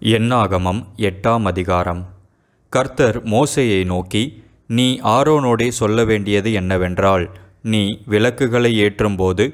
என்னாகமம் 8ஆம் அதிகாரம். கர்த்தர் மோசேயை நோக்கி, நீ ஆரோனோடே சொல்ல வேண்டியது என்னவென்றால், நீ விளக்குகளை ஏற்றும்போது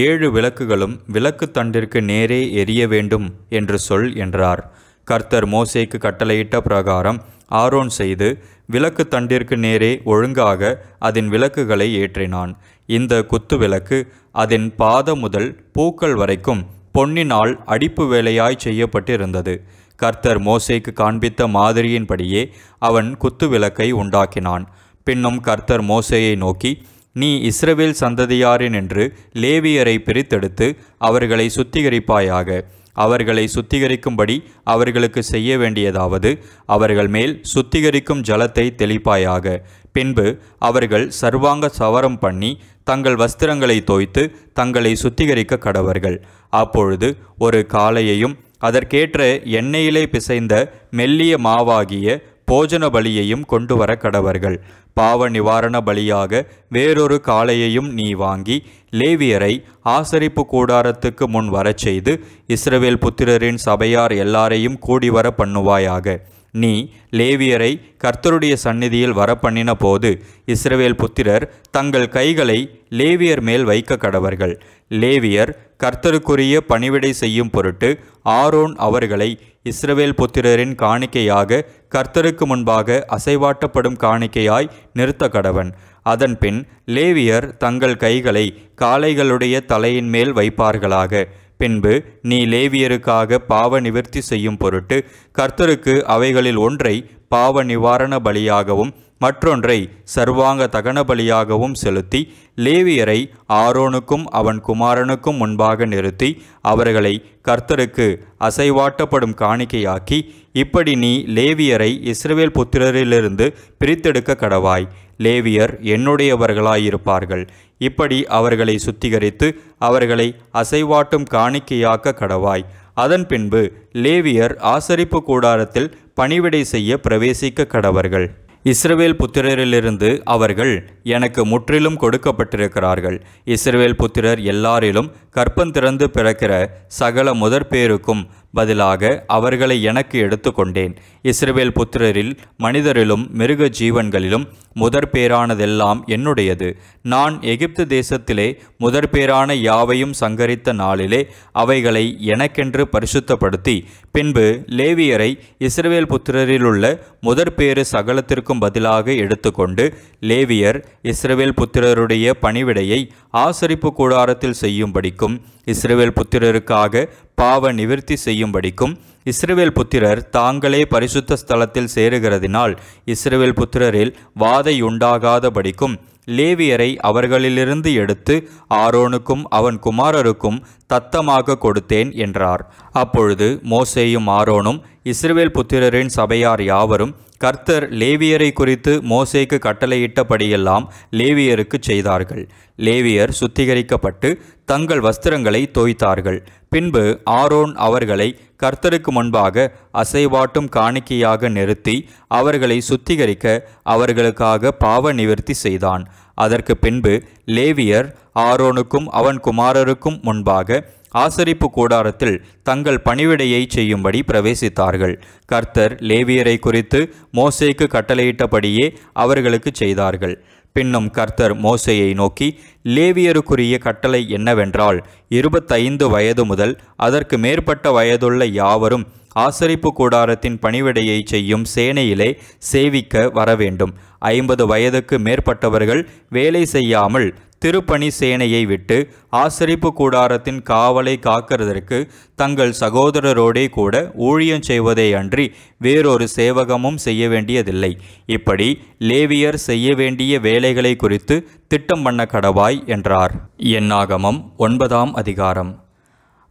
7 விளக்குகளும் விளக்குத் தண்டிற்கு நேரே எரிய வேண்டும் என்று சொல் என்றார். கர்த்தர் மோசேக்கு கட்டளையிட்ட பிரகாரம் ஆரோன் செய்து விளக்குத் தண்டிற்கு நேரே ஒழுங்காக அதன் விளக்குகளை ஏற்றினான். இந்த குத்து விளக்கு அதன் பாதம் முதல் பூக்கள் வரைக்கும் பொன்னினால் அடிப்பு வேலையாய் செய்யப்பட்டிருந்தது. கர்த்தர் மோசேக்கு காண்பித்த மாதிரியின்படியே அவன் குத்து விளக்கை உண்டாக்கினான். பின்னும் கர்த்தர் மோசேயை நோக்கி, நீ இஸ்ரவேல் சந்ததியாரினின்று லேவியரை பிரித்தெடுத்து அவர்களை சுத்திகரிப்பாயாக. அவர்களை சுத்திகரிக்கும்படி அவர்களுக்கு செய்ய வேண்டியதாவது, அவர்கள் மேல் சுத்திகரிக்கும் ஜலத்தை தெளிப்பாயாக. பின்பு அவர்கள் சர்வாங்க சவரம் பண்ணி தங்கள் வஸ்திரங்களை தோய்த்து தங்களை சுத்திகரிக்க கடவர்கள். அப்பொழுது ஒரு காளையையும் அதற்கேற்ற எண்ணெயிலே பிசைந்த மெல்லிய மாவாகிய போஜன பலியையும் கொண்டு வர கடவர்கள். பாவ நிவாரண பலியாக வேறொரு காளையையும் நீ வாங்கி லேவியரை ஆசரிப்பு கூடாரத்துக்கு முன் வரச் செய்து இஸ்ரவேல் புத்திரரின் சபையார் எல்லாரையும் கூடிவர பண்ணுவாயாக. நீ லேவியரை கர்த்தருடைய சந்நிதியில் வரப்பண்ணின போது இஸ்ரவேல் புத்திரர் தங்கள் கைகளை லேவியர் மேல் வைக்க கடவர்கள். லேவியர் கர்த்தருக்குரிய பணிவிடை செய்யும் பொருட்டு ஆரோன் அவர்களை இஸ்ரவேல் புத்திரரின் காணிக்கையாக கர்த்தருக்கு முன்பாக அசைவாட்டப்படும் காணிக்கையாய் நிறுத்த கடவன். அதன்பின் லேவியர் தங்கள் கைகளை காளைகளுடைய தலையின் மேல் வைப்பார்களாக. பின்பு நீ லேவியருக்காக பாவ நிவர்த்தி செய்யும் பொருட்டு கர்த்தருக்கு அவைகளில் ஒன்றை பாவ நிவாரண பலியாகவும் மற்றொன்றை சர்வாங்க தகன பலியாகவும் செலுத்தி லேவியரை ஆரோனுக்கும் அவன் குமாரனுக்கும் முன்பாக நிறுத்தி அவர்களை கர்த்தருக்கு அசைவாட்டப்படும் காணிக்கையாக்கி, இப்படி நீ லேவியரை இஸ்ரவேல் புத்திரரிலிருந்து பிரித்தெடுக்க கடவாய். லேவியர் என்னுடையவர்களாயிருப்பார்கள். இப்படி அவர்களை சுத்திகரித்து அவர்களை அசைவாட்டும் காணிக்கையாக்க கடவாய். அதன் பின்பு லேவியர் ஆசரிப்பு கூடாரத்தில் பணிவிடை செய்ய பிரவேசிக்க கடவர்கள். இஸ்ரவேல் புத்திரரிலிருந்து அவர்கள் எனக்கு முற்றிலும் கொடுக்கப்பட்டிருக்கிறார்கள். இஸ்ரவேல் புத்திரர் எல்லாரிலும் கற்பந்திறந்து பிறக்கிற சகல முதற்பேருக்கும் பதிலாக அவர்களை எனக்கு எடுத்துக்கொண்டேன். இஸ்ரவேல் புத்திரரில் மனிதரிலும் மிருக ஜீவன்களிலும் முதற்பேரானதெல்லாம் என்னுடையது. நான் எகிப்து தேசத்திலே முதற்பேரான யாவையும் சங்கரித்த நாளிலே அவைகளை எனக்கென்று பரிசுத்தப்படுத்தி பின்பு லேவியரை இஸ்ரவேல் புத்திரரிலுள்ள முதற்பேறு சகலத்திற்கும் பதிலாக எடுத்துக்கொண்டு லேவியர் இஸ்ரவேல் புத்திரருடைய பணிவிடையை ஆசரிப்பு கூடாரத்தில் செய்யும்படிக்கும் இஸ்ரவேல் புத்திரருக்காக பாவ நிவர்த்தி செய்யும்படிக்கும் இஸ்ரவேல் புத்திரர் தாங்களே பரிசுத்த ஸ்தலத்தில் சேருகிறதினால் இஸ்ரவேல் புத்திரரில் வாதையுண்டாகாதபடிக்கும் லேவியரை அவர்களிலிருந்து எடுத்து ஆரோனுக்கும் அவன் குமாரருக்கும் தத்தமாக கொடுத்தேன் என்றார். அப்பொழுது மோசேயும் ஆரோனும் இஸ்ரவேல் புத்திரரின் சபையார் யாவரும் கர்த்தர் லேவியரை குறித்து மோசேக்கு கட்டளையிட்டபடியெல்லாம் லேவியருக்கு செய்தார்கள். லேவியர் சுத்திகரிக்கப்பட்டு தங்கள் வஸ்திரங்களை தோய்த்தார்கள். பின்பு ஆரோன் அவர்களை கர்த்தருக்கு முன்பாக அசைவாட்டும் காணிக்கையாக நிறுத்தி அவர்களை சுத்திகரிக்க அவர்களுக்காக பாவ நிவர்த்தி செய்தான். அதற்கு பின்பு லேவியர் ஆரோனுக்கும் அவன் குமாரருக்கும் முன்பாக ஆசரிப்பு கூடாரத்தில் தங்கள் பணிவிடையை செய்யும்படி பிரவேசித்தார்கள். கர்த்தர் லேவியரை குறித்து மோசேக்கு கட்டளையிட்டபடியே அவர்களுக்கு செய்தார்கள். பின்னும் கர்த்தர் மோசேயை நோக்கி, லேவியருக்குரிய கட்டளை என்னவென்றால், 25 வயது முதல் அதற்கு மேற்பட்ட வயதுள்ள யாவரும் ஆசரிப்பு கூடாரத்தின் பணிவிடையை செய்யும் சேனையிலே சேவிக்க வரவேண்டும். 50 வயதுக்கு மேற்பட்டவர்கள் வேலை செய்யாமல் திருப்பணி சேனையை விட்டு ஆசரிப்பு கூடாரத்தின் காவலை காக்கிறதற்கு தங்கள் சகோதரரோடே கூட ஊழியம் செய்வதே அன்றி வேறொரு சேவகமும் செய்ய வேண்டியதில்லை. இப்படி லேவியர் செய்ய வேண்டிய வேலைகளை குறித்து திட்டம் பண்ண கடவாய் என்றார். என்னாகமம் 9ஆம் அதிகாரம்.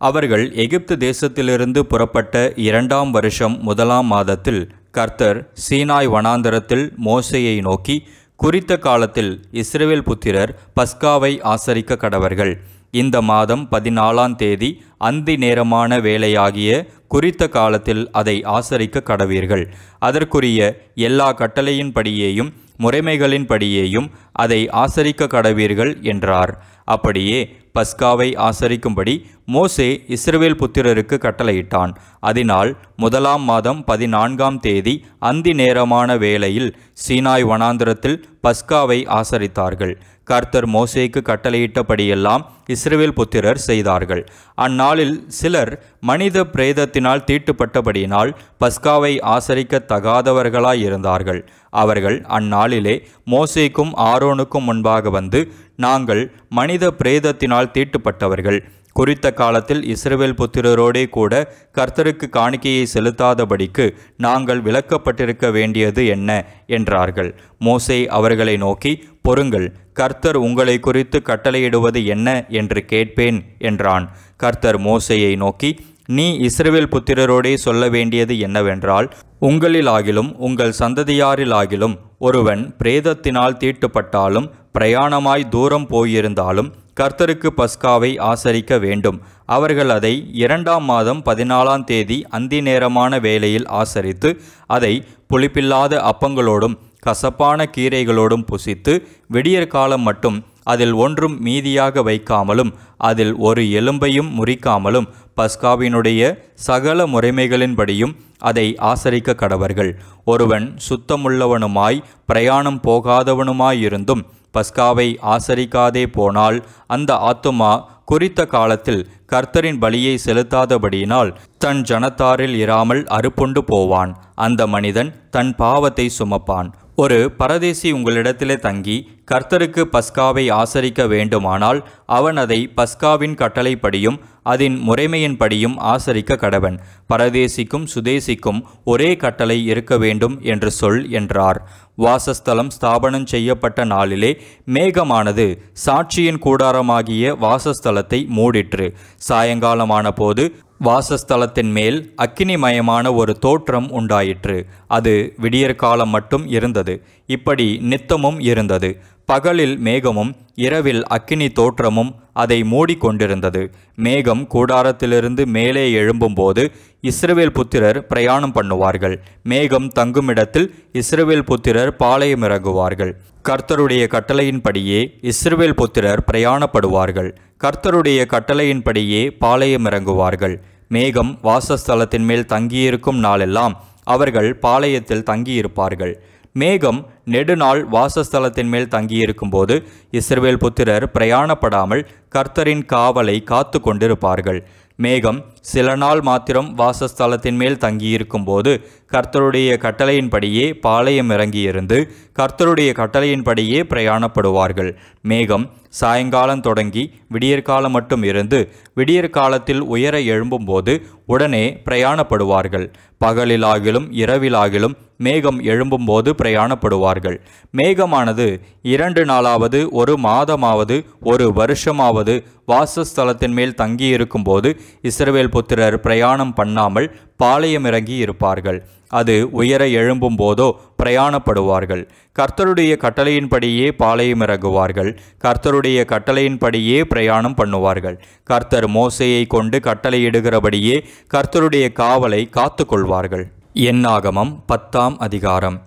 அவர்கள் எகிப்து தேசத்திலிருந்து புறப்பட்ட 2ஆம் வருஷம் 1ஆம் மாதத்தில் கர்த்தர் சீனாய் வனாந்தரத்தில் மோசேயை நோக்கி, குறித்த காலத்தில் இஸ்ரவேல் புத்திரர் பஸ்காவை ஆசரிக்க கடவர்கள். இந்த மாதம் 14ஆம் தேதி அந்தி நேரமான வேளையாகிய குறித்த காலத்தில் அதை ஆசரிக்க கடவீர்கள். அதற்குரிய எல்லா கட்டளையின்படியேயும் முறைமைகளின்படியேயும் அதை ஆசரிக்க கடவீர்கள் என்றார். அப்படியே பஸ்காவை ஆசரிக்கும்படி மோசே இஸ்ரவேல் புத்திரருக்கு கட்டளையிட்டான். அதனால் 1ஆம் மாதம் 14ஆம் தேதி அந்தி நேரமான வேளையில் சீனாய் வனாந்திரத்தில் பஸ்காவை ஆசரித்தார்கள். கர்த்தர் மோசேக்கு கட்டளையிட்டபடியெல்லாம் இஸ்ரவேல் புத்திரர் செய்தார்கள். அந்நாளில் சிலர் மனித பிரேதத்தினால் தீட்டுப்பட்டபடியினால் பஸ்காவை ஆசரிக்க தகாதவர்களாயிருந்தார்கள். அவர்கள் அந்நாளிலே மோசேக்கும் ஆரோனுக்கும் முன்பாக வந்து, நாங்கள் மனித பிரேதத்தினால் தீட்டுப்பட்டவர்கள், குறித்த காலத்தில் இஸ்ரவேல் புத்திரரோடே கூட கர்த்தருக்கு காணிக்கையை செலுத்தாதபடிக்கு நாங்கள் விலக்கப்பட்டிருக்க வேண்டியது என்ன என்றார்கள். மோசே அவர்களை நோக்கி, பொறுங்கள், கர்த்தர் உங்களை குறித்து கட்டளையிடுவது என்ன என்று கேட்பேன் என்றான். கர்த்தர் மோசேயை நோக்கி, நீ இஸ்ரவேல் புத்திரரோடே சொல்ல வேண்டியது என்னவென்றால், உங்களிலாகிலும் உங்கள் சந்ததியாரிலாகிலும் ஒருவன் பிரேதத்தினால் தீட்டுப்பட்டாலும் பிரயாணமாய் தூரம் போயிருந்தாலும் கர்த்தருக்கு பஸ்காவை ஆசரிக்க வேண்டும். அவர்கள் அதை 2ஆம் மாதம் 14ஆம் தேதி அந்தி நேரமான வேளையில் ஆசரித்து அதை புளிப்பில்லாத அப்பங்களோடும் கசப்பான கீரைகளோடும் புசித்து விடியற்காலம் மட்டும் அதில் ஒன்றும் மீதியாக வைக்காமலும் அதில் ஒரு எலும்பையும் முறிக்காமலும் பஸ்காவினுடைய சகல முறைமைகளின்படியும் அதை ஆசரிக்க கடவர்கள். ஒருவன் சுத்தமுள்ளவனுமாய் பிரயாணம் போகாதவனுமாயிருந்தும் பஸ்காவை ஆசரிக்காதே போனால் அந்த ஆத்துமா குறித்த காலத்தில் கர்த்தரின் பலியை செலுத்தாதபடியினால் தன் ஜனத்தாரில் இராமல் அறுப்புண்டு போவான். அந்த மனிதன் தன் பாவத்தை சுமப்பான். ஒரு பரதேசி உங்களிடத்திலே தங்கி கர்த்தருக்கு பஸ்காவை ஆசரிக்க வேண்டுமானால் அவன் அதை பஸ்காவின் கட்டளைப்படியும் அதன் முறைமையின்படியும் ஆசரிக்க கடவன். பரதேசிக்கும் சுதேசிக்கும் ஒரே கட்டளை இருக்க வேண்டும் என்று சொல் என்றார். வாசஸ்தலம் ஸ்தாபனம் செய்யப்பட்ட நாளிலே மேகமானது சாட்சியின் கூடாரமாகிய வாசஸ்தலத்தை மூடிற்று. சாயங்காலமான போது வாசஸ்தலத்தின் மேல் அக்கினிமயமான ஒரு தோற்றம் உண்டாயிற்று. அது விடியற்காலம் மட்டும் இருந்தது. இப்படி நித்தமும் இருந்தது. பகலில் மேகமும் இரவில் அக்கினி தோற்றமும் அதை மூடிக்கொண்டிருந்தது. மேகம் கூடாரத்திலிருந்து மேலே எழும்பும்போது இஸ்ரவேல் புத்திரர் பிரயாணம் பண்ணுவார்கள். மேகம் தங்குமிடத்தில் இஸ்ரவேல் புத்திரர் பாளையமிறங்குவார்கள். கர்த்தருடைய கட்டளையின்படியே இஸ்ரவேல் புத்திரர் பிரயாணப்படுவார்கள். கர்த்தருடைய கட்டளையின்படியே பாளையமிறங்குவார்கள். மேகம் வாசஸ்தலத்தின் மேல் தங்கியிருக்கும் நாளெல்லாம் அவர்கள் பாளையத்தில் தங்கியிருப்பார்கள். மேகம் நெடுநாள் வாசஸ்தலத்தின் மேல் தங்கியிருக்கும்போது இஸ்ரவேல் புத்திரர் பிரயாணப்படாமல் கர்த்தரின் காவலை காத்து கொண்டிருப்பார்கள். மேகம் சில நாள் மாத்திரம் வாசஸ்தலத்தின் மேல் தங்கியிருக்கும்போது கர்த்தருடைய கட்டளையின்படியே பாளையம் இறங்கியிருந்து கர்த்தருடைய கட்டளையின்படியே பிரயாணப்படுவார்கள். மேகம் சாயங்காலம் தொடங்கி விடியற்காலம் மட்டும் இருந்து விடியற்காலத்தில் உயர எழும்பும்போது உடனே பிரயாணப்படுவார்கள். பகலிலாகிலும் இரவிலாகிலும் மேகம் எழும்பும்போது பிரயாணப்படுவார்கள். மேகமானது 2 நாளாவது 1 மாதமாவது 1 வருஷமாவது வாசஸ்தலத்தின் மேல் தங்கியிருக்கும்போது இஸ்ரவேல் புத்திரர் பிரயாணம் பண்ணாமல் பாளையம் இறங்கி இருப்பார்கள். அது உயர எழும்பும் போதோ பிரயாணப்படுவார்கள். கர்த்தருடைய கட்டளையின்படியே பாளையம் இறங்குவார்கள். கர்த்தருடைய கட்டளையின்படியே பிரயாணம் பண்ணுவார்கள். கர்த்தர் மோசேயை கொண்டு கட்டளையிடுகிறபடியே கர்த்தருடைய காவலை காத்து கொள்வார்கள். என்னாகமம் 10ஆம் அதிகாரம்.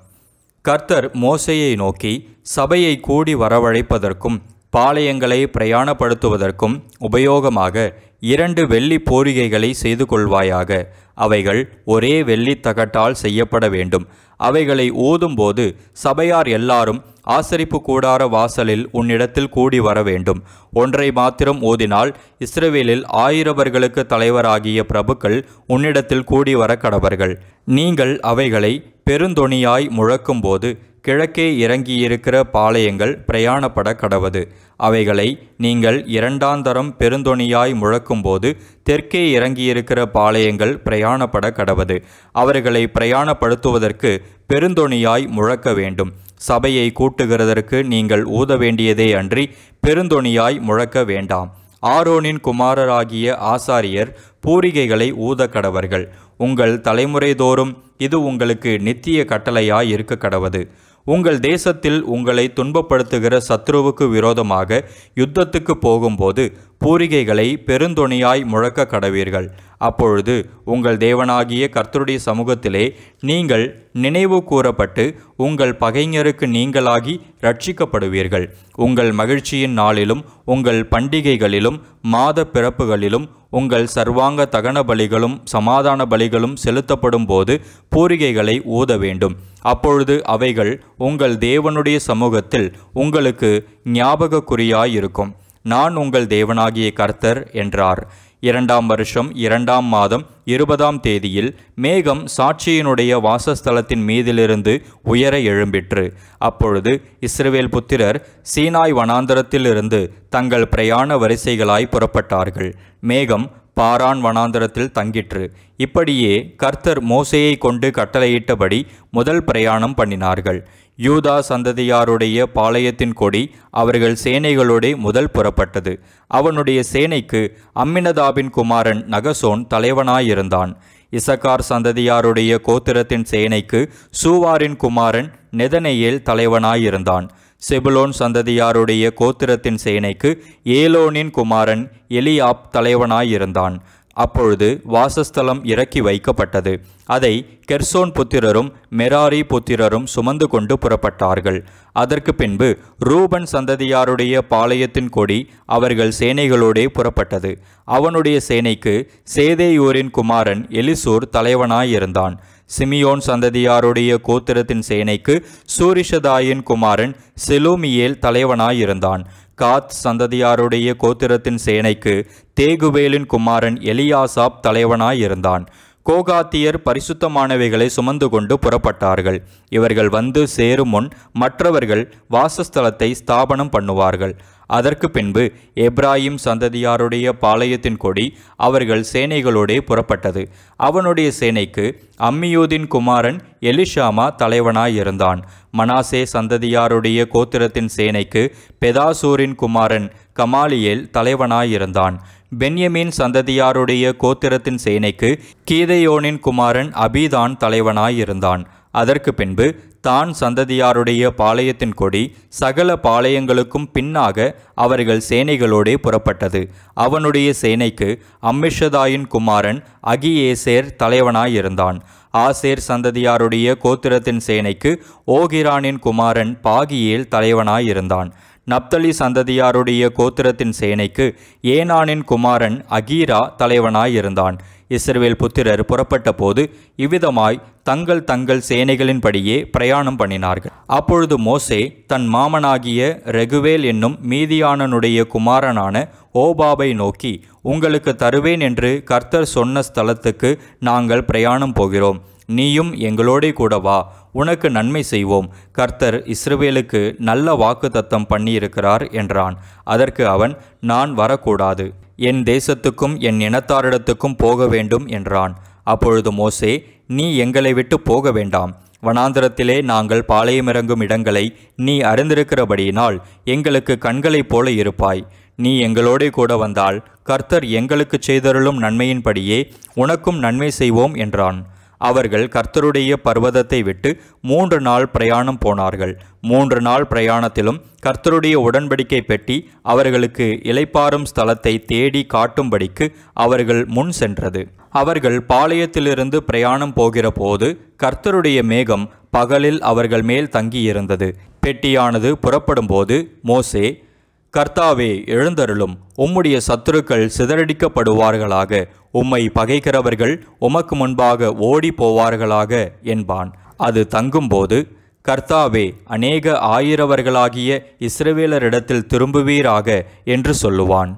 கர்த்தர் மோசேயை நோக்கி, சபையை கூடி வரவழைப்பதற்கும் பாளையங்களை பிரயாணப்படுத்துவதற்கும் உபயோகமாக 2 வெள்ளி போரிகைகளை செய்து கொள்வாயாக. அவைகள் ஒரே வெள்ளி தகட்டால் செய்யப்பட வேண்டும். அவைகளை ஊதும்போது சபையார் எல்லாரும் ஆசரிப்பு கூடார வாசலில் உன்னிடத்தில் கூடி வர வேண்டும். ஒன்றை மாத்திரம் ஊதினால் இஸ்ரவேலில் 1000 தலைவராகிய பிரபுக்கள் உன்னிடத்தில் கூடி வர கடவர்கள். நீங்கள் அவைகளை பெருந்தொனியாய் முழக்கும்போது கிழக்கே இறங்கியிருக்கிற பாளையங்கள் பிரயாணப்பட கடவது. அவைகளை நீங்கள் 2ஆந்தரம் பெருந்தொனியாய் முழக்கும்போது தெற்கே இறங்கியிருக்கிற பாளையங்கள் பிரயாணப்பட கடவது. அவர்களை பிரயாணப்படுத்துவதற்கு பெருந்தொனியாய் முழக்க வேண்டும். சபையை கூட்டுகிறதற்கு நீங்கள் ஊத வேண்டியதே அன்றி பெருந்தொனியாய் முழக்க வேண்டாம். ஆரோனின் குமாரராகிய ஆசாரியர் பூரிகைகளை ஊத கடவர்கள். உங்கள் தலைமுறை தோறும் இது உங்களுக்கு நித்திய கட்டளையாய் இருக்க கடவது. உங்கள் தேசத்தில் உங்களை துன்பப்படுத்துகிற சத்ருவுக்கு விரோதமாக யுத்தத்துக்கு போகும்போது பூரிகைகளை பெருந்தொனியாய் முழக்க கடவீர்கள். அப்பொழுது உங்கள் தேவனாகிய கர்த்தருடைய சமூகத்திலே நீங்கள் நினைவு கூறப்பட்டு உங்கள் பகைஞருக்கு நீங்களாகி ரட்சிக்கப்படுவீர்கள். உங்கள் மகிழ்ச்சியின் நாளிலும் உங்கள் பண்டிகைகளிலும் மாத பிறப்புகளிலும் உங்கள் சர்வாங்க தகன பலிகளும் சமாதான பலிகளும் செலுத்தப்படும் போது பூரிகைகளை ஊத வேண்டும். அப்பொழுது அவைகள் உங்கள் தேவனுடைய சமூகத்தில் உங்களுக்கு ஞாபகக்குறியாயிருக்கும். நான் உங்கள் தேவனாகிய கர்த்தர் என்றார். 2ஆம் வருஷம் 2ஆம் மாதம் 20ஆம் தேதியில் மேகம் சாட்சியினுடைய வாசஸ்தலத்தின் மீதிலிருந்து உயர எழும்பிற்று. அப்பொழுது இஸ்ரவேல் புத்திரர் சீனாய் வனாந்தரத்திலிருந்து தங்கள் பிரயாண வரிசைகளாய் புறப்பட்டார்கள். மேகம் பாரான் வனாந்தரத்தில் தங்கிற்று. இப்படியே கர்த்தர் மோசேயை கொண்டு கட்டளையிட்டபடி முதல் பிரயாணம் பண்ணினார்கள். யூதா சந்ததியாருடைய பாளையத்தின் கொடி அவர்கள் சேனைகளோடு முதல் புறப்பட்டது. அவனுடைய சேனைக்கு அம்மினதாபின் குமாரன் நகசோன் தலைவனாயிருந்தான். இசக்கார் சந்ததியாருடைய கோத்திரத்தின் சேனைக்கு சூவாரின் குமாரன் நெதனெயேல் தலைவனாயிருந்தான். செபுலோன் சந்ததியாருடைய கோத்திரத்தின் சேனைக்கு ஏலோனின் குமாரன் எலியாப் தலைவனாயிருந்தான். அப்பொழுது வாசஸ்தலம் இறக்கி வைக்கப்பட்டது. அதை கெர்சோன் புத்திரரும் மெராரி புத்திரரும் சுமந்து கொண்டு புறப்பட்டார்கள். அதற்கு பின்பு ரூபன் சந்ததியாருடைய பாளையத்தின் கொடி அவர்கள் சேனைகளோடே புறப்பட்டது. அவனுடைய சேனைக்கு சேதேயூரின் குமாரன் எலிசூர் தலைவனாயிருந்தான். சிமியோன் சந்ததியாருடைய கோத்திரத்தின் சேனைக்கு சூரிஷதாயின் குமாரன் செலூமியேல் தலைவனாயிருந்தான். காத் சந்ததியாருடைய கோத்திரத்தின் சேனைக்கு தேகுவேலின் குமாரன் எலியாசாப் தலைவனாயிருந்தான். கோகாத்தியர் பரிசுத்தமானவைகளை சுமந்து கொண்டு புறப்பட்டார்கள். இவர்கள் வந்து சேரும் முன் மற்றவர்கள் வாசஸ்தலத்தை ஸ்தாபனம் பண்ணுவார்கள். அதற்கு பின்பு எப்ராயிம் சந்ததியாருடைய பாளையத்தின் கொடி அவர்கள் சேனைகளோடே புறப்பட்டது. அவனுடைய சேனைக்கு அம்மியூதின் குமாரன் எலிஷாமா தலைவனாயிருந்தான். மனாசே சந்ததியாருடைய கோத்திரத்தின் சேனைக்கு பெதாசூரின் குமாரன் கமாலியேல் தலைவனாயிருந்தான். பென்யமீன் சந்ததியாருடைய கோத்திரத்தின் சேனைக்கு கீதையோனின் குமாரன் அபீதான் தலைவனாயிருந்தான். அதற்கு பின்பு தான் சந்ததியாருடைய பாளையத்தின் கொடி சகல பாளையங்களுக்கும் பின்னாக அவர்கள் சேனைகளோடே புறப்பட்டது. அவனுடைய சேனைக்கு அம்மிஷதாயின் குமாரன் அகியேசேர் தலைவனாயிருந்தான். ஆசேர் சந்ததியாருடைய கோத்திரத்தின் சேனைக்கு ஓகிரானின் குமாரன் பாகியேல் தலைவனாயிருந்தான். நப்தலி சந்ததியாருடைய கோத்திரத்தின் சேனைக்கு ஏனானின் குமாரன் அகீரா தலைவனாயிருந்தான். இஸ்ரவேல் புத்திரர் புறப்பட்ட போது இவ்விதமாய் தங்கள் தங்கள் சேனைகளின்படியே பிரயாணம் பண்ணினார்கள். அப்பொழுது மோசே தன் மாமனாகிய ரெகுவேல் என்னும் மீதியானனுடைய குமாரனான ஓபாபை நோக்கி, உங்களுக்கு தருவேன் என்று கர்த்தர் சொன்ன ஸ்தலத்துக்கு நாங்கள் பிரயாணம் போகிறோம். நீயும் எங்களோடே கூட வா, உனக்கு நன்மை செய்வோம். கர்த்தர் இஸ்ரவேலுக்கு நல்ல வாக்குத்தத்தம் பண்ணியிருக்கிறார் என்றான். அதற்கு அவன், நான் வரக்கூடாது, என் தேசத்துக்கும் என் இனத்தாரிடத்துக்கும் போக வேண்டும் என்றான். அப்பொழுது மோசே, நீ எங்களை விட்டு போக வேண்டாம். வனாந்திரத்திலே நாங்கள் பாளையமிறங்கும் இடங்களை நீ அறிந்திருக்கிறபடியினால் எங்களுக்கு கண்களைப் போல இருப்பாய். நீ எங்களோடே கூட வந்தால் கர்த்தர் எங்களுக்கு செய்தருளும் நன்மையின்படியே உனக்கும் நன்மை செய்வோம் என்றான். அவர்கள் கர்த்தருடைய பர்வதத்தை விட்டு 3 நாள் பிரயாணம் போனார்கள். 3 நாள் பிரயாணத்திலும் கர்த்தருடைய உடன்படிக்கை பெட்டி அவர்களுக்கு இளைப்பாறும் ஸ்தலத்தை தேடி காட்டும்படிக்கு அவர்கள் முன் சென்றது. அவர்கள் பாளையத்திலிருந்து பிரயாணம் போகிற போது கர்த்தருடைய மேகம் பகலில் அவர்கள் மேல் தங்கியிருந்தது. பெட்டியானது புறப்படும்போது மோசே, கர்த்தாவே எழுந்தருளும், உம்முடைய சத்துருக்கள் சிதறடிக்கப்படுவார்களாக, உம்மை பகைக்கிறவர்கள் உமக்கு முன்பாக ஓடி போவார்களாக என்பான். அது தங்கும்போது, கர்த்தாவே அநேக ஆயிரவர்களாகிய இஸ்ரவேலரிடத்தில் திரும்புவீராக என்று சொல்லுவான்.